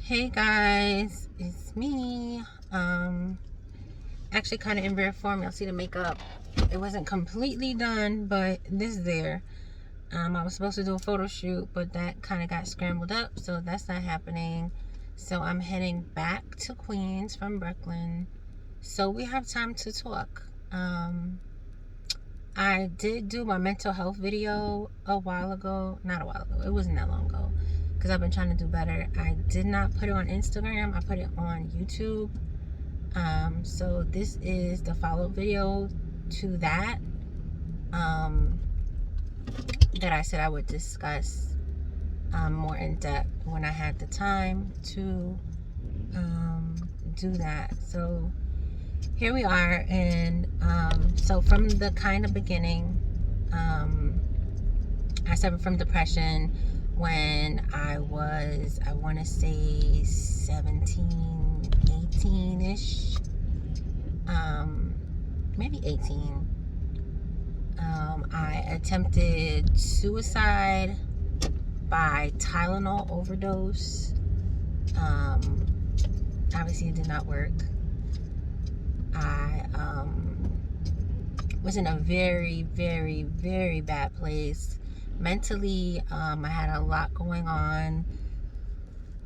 Hey guys, it's me. Actually kind of in rare form. You'll see the makeup. It wasn't completely done, but this is there. I was supposed to do a photo shoot, but that kind of got scrambled up, so that's not happening. So I'm heading back to Queens from Brooklyn, so we have time to talk. I did do my mental health video a while ago. Not a while ago. It wasn't that long ago because I've been trying to do better. I did not put it on Instagram. I put it on YouTube. So this is the follow-up video to that that I said I would discuss more in depth when I had the time to do that. So here we are, and so from the kind of beginning, I suffered from depression when I want to say 17, 18-ish, maybe 18. I attempted suicide by Tylenol overdose. Obviously it did not work. I was in a very, very, very bad place mentally. I had a lot going on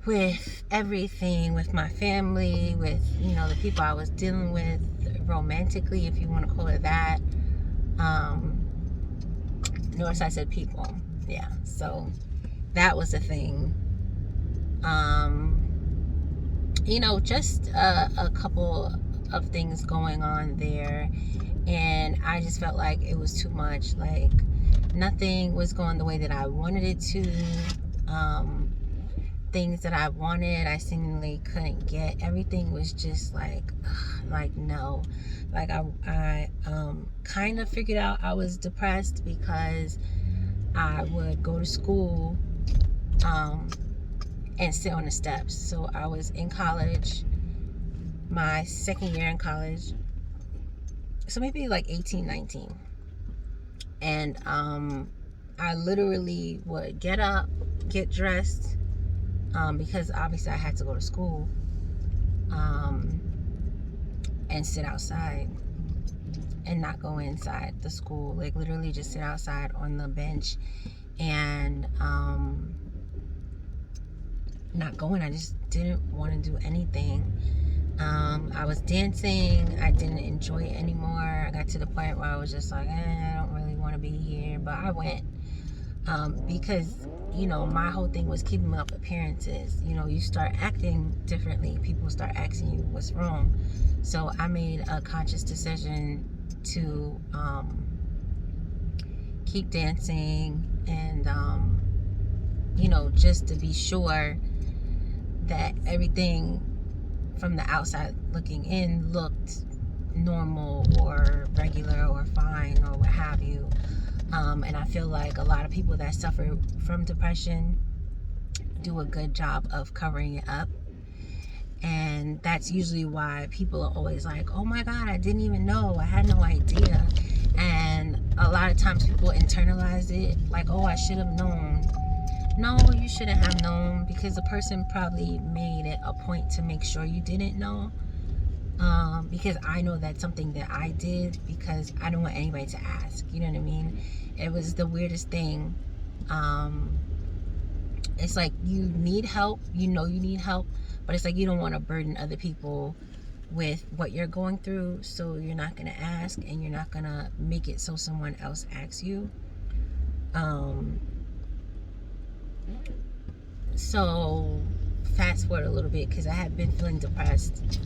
with everything, with my family, with the people I was dealing with romantically, if you want to call it that. Notice I said people. Yeah, so that was a thing. Just a couple of things going on there, and I just felt like it was too much. Like nothing was going the way that I wanted it to. Things that I wanted, I seemingly couldn't get. Everything was just like no. Like I kind of figured out I was depressed because I would go to school and sit on the steps. So I was in college, my second year in college, so maybe like 18, 19. And I literally would get up, get dressed, because obviously I had to go to school, and sit outside and not go inside the school. Like literally just sit outside on the bench and not going. I just didn't want to do anything. I was dancing. I didn't enjoy it anymore. I got to the point where I was just like, I don't really want to be here, but I went. Because my whole thing was keeping up appearances. You start acting differently, people start asking you what's wrong. So I made a conscious decision to keep dancing and just to be sure that everything from the outside looking in looked normal or regular or fine or what have you. And I feel like a lot of people that suffer from depression do a good job of covering it up. And that's usually why people are always like, oh my God, I didn't even know. I had no idea. And a lot of times people internalize it like, oh, I should have known. No, you shouldn't have known, because the person probably made it a point to make sure you didn't know. Because I know that's something that I did because I don't want anybody to ask. You know what I mean? It was the weirdest thing. It's like you need help. You need help, but it's like you don't want to burden other people with what you're going through, so you're not going to ask, and you're not going to make it so someone else asks you. So fast forward a little bit, because I had been feeling depressed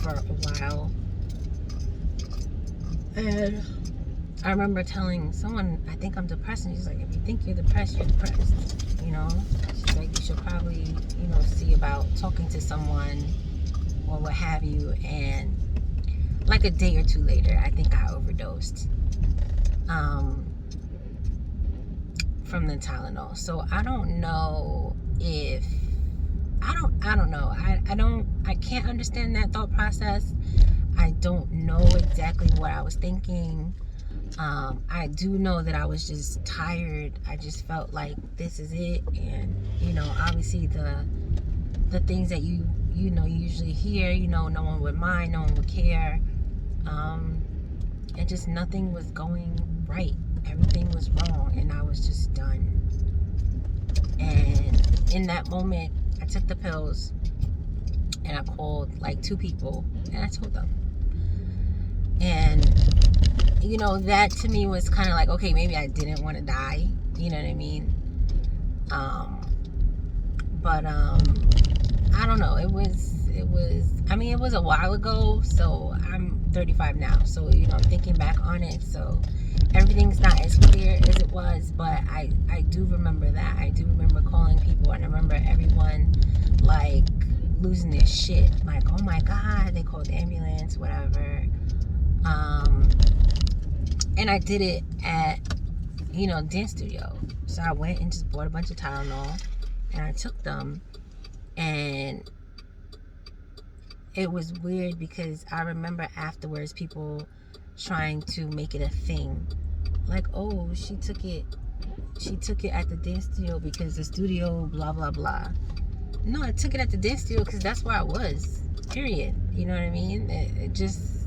for a while, and I remember telling someone, I think I'm depressed, and she's like, if you think you're depressed, you're depressed. She's like, you should probably see about talking to someone or what have you. And like a day or two later, I think I overdosed from the Tylenol. So I don't know if I don't know. I can't understand that thought process. I don't know exactly what I was thinking. I do know that I was just tired. I just felt like this is it. And obviously the the things that you usually hear. No one would mind, no one would care. And just nothing was going right. Everything was wrong, and I was just done. And in that moment, I took the pills, and I called like 2 people, and I told them. And that to me was kind of like, okay, maybe I didn't want to die. You know what I mean? But I don't know. It was. I mean, it was a while ago. So I'm 35 now. So I'm thinking back on it. So everything's not as clear as it was. But I do remember that. I do remember calling people, and I remember everyone like losing their shit. Like, oh my God, they called the ambulance, whatever. And I did it at dance studio. So I went and just bought a bunch of Tylenol, and I took them. And it was weird because I remember afterwards people trying to make it a thing, like, oh, she took it at the dance studio because the studio blah blah blah. No, I took it at the dance studio because that's where I was, period. You know what I mean? It just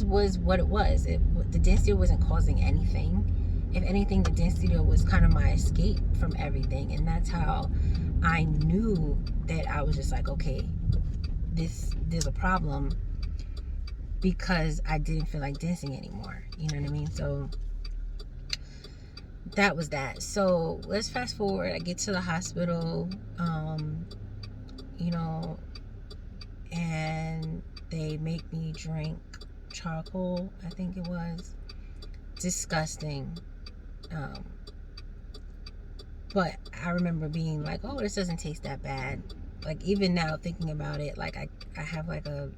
was what it was. The dance studio wasn't causing anything. If anything, the dance studio was kind of my escape from everything. And that's how I knew that I was just like, okay, there's a problem, because I didn't feel like dancing anymore. You know what I mean? So that was that. So let's fast forward. I get to the hospital, and they make me drink charcoal, I think it was. Disgusting. But I remember being like, oh, this doesn't taste that bad. Like, even now thinking about it, like I have like a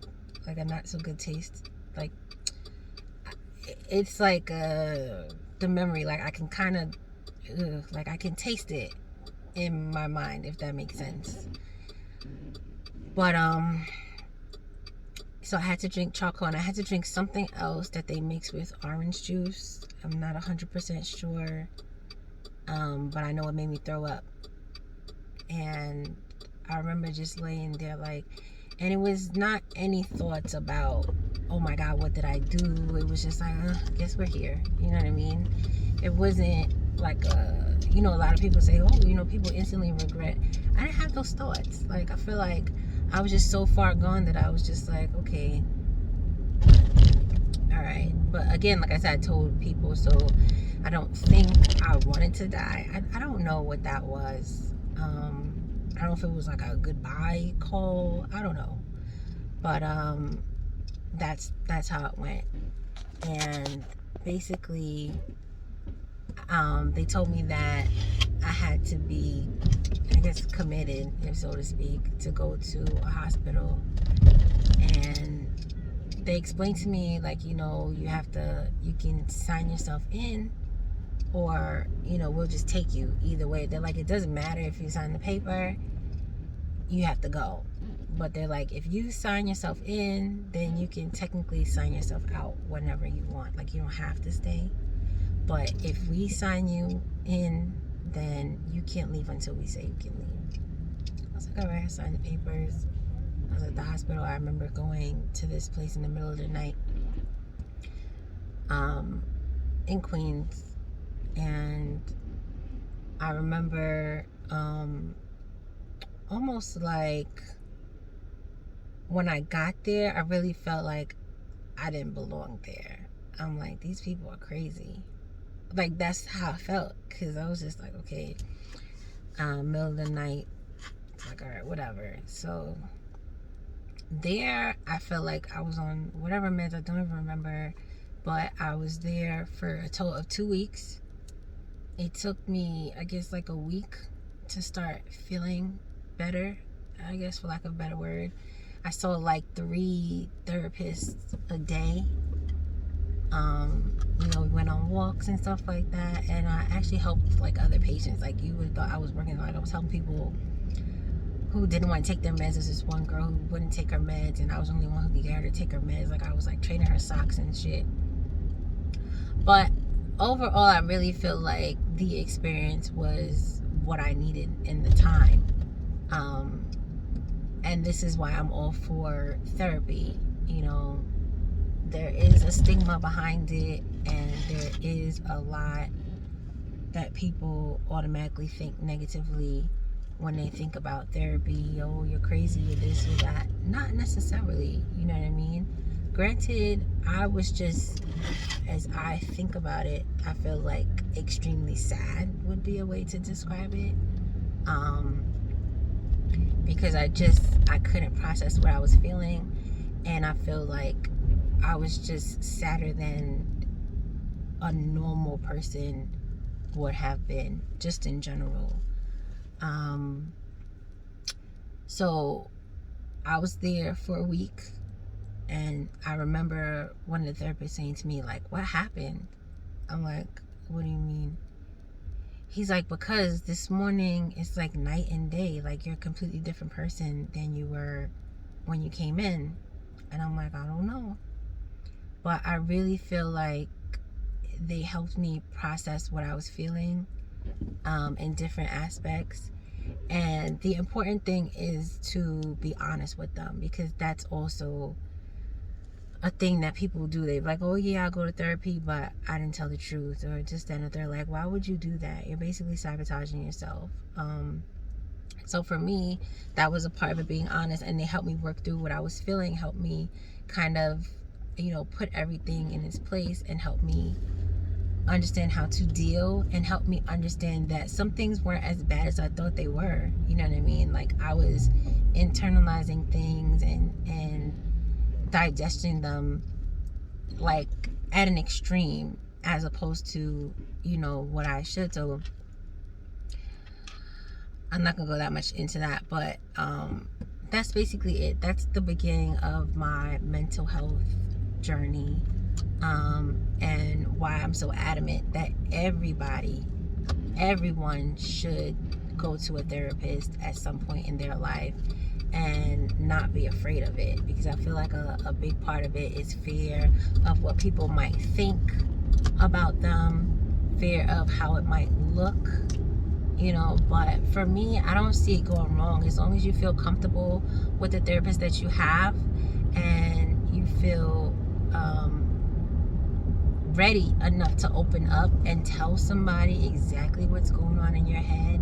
not so good taste. Like, it's like the memory, like I can kind of like I can taste it in my mind, if that makes sense. But so I had to drink charcoal, and I had to drink something else that they mix with orange juice. I'm not 100% sure, but I know it made me throw up. And I remember just laying there like, and it was not any thoughts about, oh my God, what did I do? It was just like, I guess we're here. You know what I mean? It wasn't like a lot of people say, oh, people instantly regret. I didn't have those thoughts. Like, I feel like I was just so far gone that I was just like, okay, all right. But again, like I said, I told people, so I don't think I wanted to die. I don't know what that was. I don't know if it was like a goodbye call. I don't know. But that's how it went. And basically, they told me that I had to be, I guess, committed, if so to speak, to go to a hospital. And they explained to me, like, you can sign yourself in, or we'll just take you either way. They're like, it doesn't matter if you sign the paper, you have to go. But they're like, if you sign yourself in, then you can technically sign yourself out whenever you want. Like, you don't have to stay. But if we sign you in, then you can't leave until we say you can leave. I was like, all right, I signed the papers. I was at the hospital. I remember going to this place in the middle of the night, in Queens. And I remember almost like when I got there, I really felt like I didn't belong there. I'm like, these people are crazy. Like, that's how I felt, because I was just like, okay, middle of the night, it's like, all right, whatever. So there, I felt like I was on whatever meds, I don't even remember, but I was there for a total of 2 weeks. It took me, I guess, like a week to start feeling better, I guess, for lack of a better word. I saw like 3 therapists a day. We went on walks and stuff like that, and I actually helped like other patients. Like, you would have thought I was working, like I was helping people who didn't want to take their meds. There's this one girl who wouldn't take her meds, and I was the only one who could get her to take her meds. Like, I was like trading her socks and shit. But overall, I really feel like the experience was what I needed in the time. And this is why I'm all for therapy. You know, there is a stigma behind it, and there is a lot that people automatically think negatively when they think about therapy. Oh, you're crazy, you're this or that. Not necessarily, you know what I mean? Granted, I was just, as I think about it, I feel like extremely sad would be a way to describe it. Because I couldn't process what I was feeling, and I feel like I was just sadder than a normal person would have been, just in general. So I was there for a week, and I remember one of the therapists saying to me, like, what happened? I'm like, what do you mean? He's like, because this morning it's like night and day. Like, you're a completely different person than you were when you came in. And I'm like, I don't know. But I really feel like they helped me process what I was feeling in different aspects. And the important thing is to be honest with them, because that's also a thing that people do. They're like, oh yeah, I go to therapy, but I didn't tell the truth, or just then. They're like, why would you do that? You're basically sabotaging yourself. So for me, that was a part of it, being honest, and they helped me work through what I was feeling, helped me kind of, put everything in its place, and help me understand how to deal, and help me understand that some things weren't as bad as I thought they were. You know what I mean? Like, I was internalizing things and digesting them like at an extreme, as opposed to what I should. So I'm not gonna go that much into that, but that's basically it. That's the beginning of my mental health journey, and why I'm so adamant that everyone should go to a therapist at some point in their life, and not be afraid of it. Because I feel like a big part of it is fear of what people might think about them, fear of how it might look, but for me, I don't see it going wrong as long as you feel comfortable with the therapist that you have, and you feel ready enough to open up and tell somebody exactly what's going on in your head.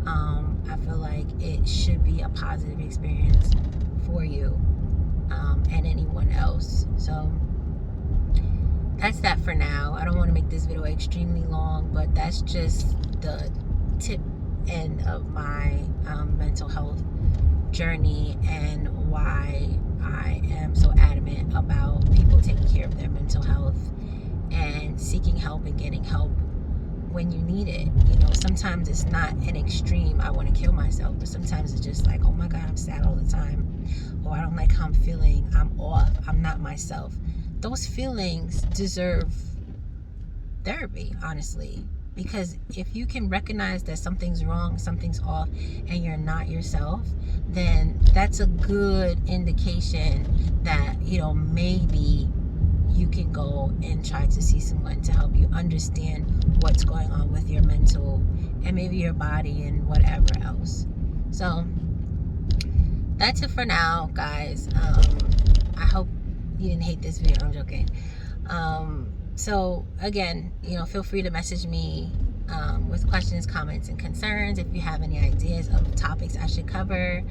I feel like it should be a positive experience for you, and anyone else. So that's that for now. I don't want to make this video extremely long, but that's just the tip end of my mental health journey, and why I am so adamant about people taking care of their mental health and seeking help and getting help when you need it. Sometimes it's not an extreme, I want to kill myself, but sometimes it's just like, oh my God, I'm sad all the time, or I don't like how I'm feeling, I'm off, I'm not myself. Those feelings deserve therapy, honestly. Because if you can recognize that something's wrong, something's off, and you're not yourself, then that's a good indication that, maybe you can go and try to see someone to help you understand what's going on with your mental and maybe your body and whatever else. So that's it for now, guys. I hope you didn't hate this video. I'm joking. So again, feel free to message me with questions, comments, and concerns. If you have any ideas of topics I should cover,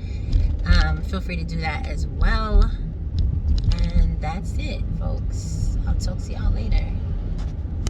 feel free to do that as well.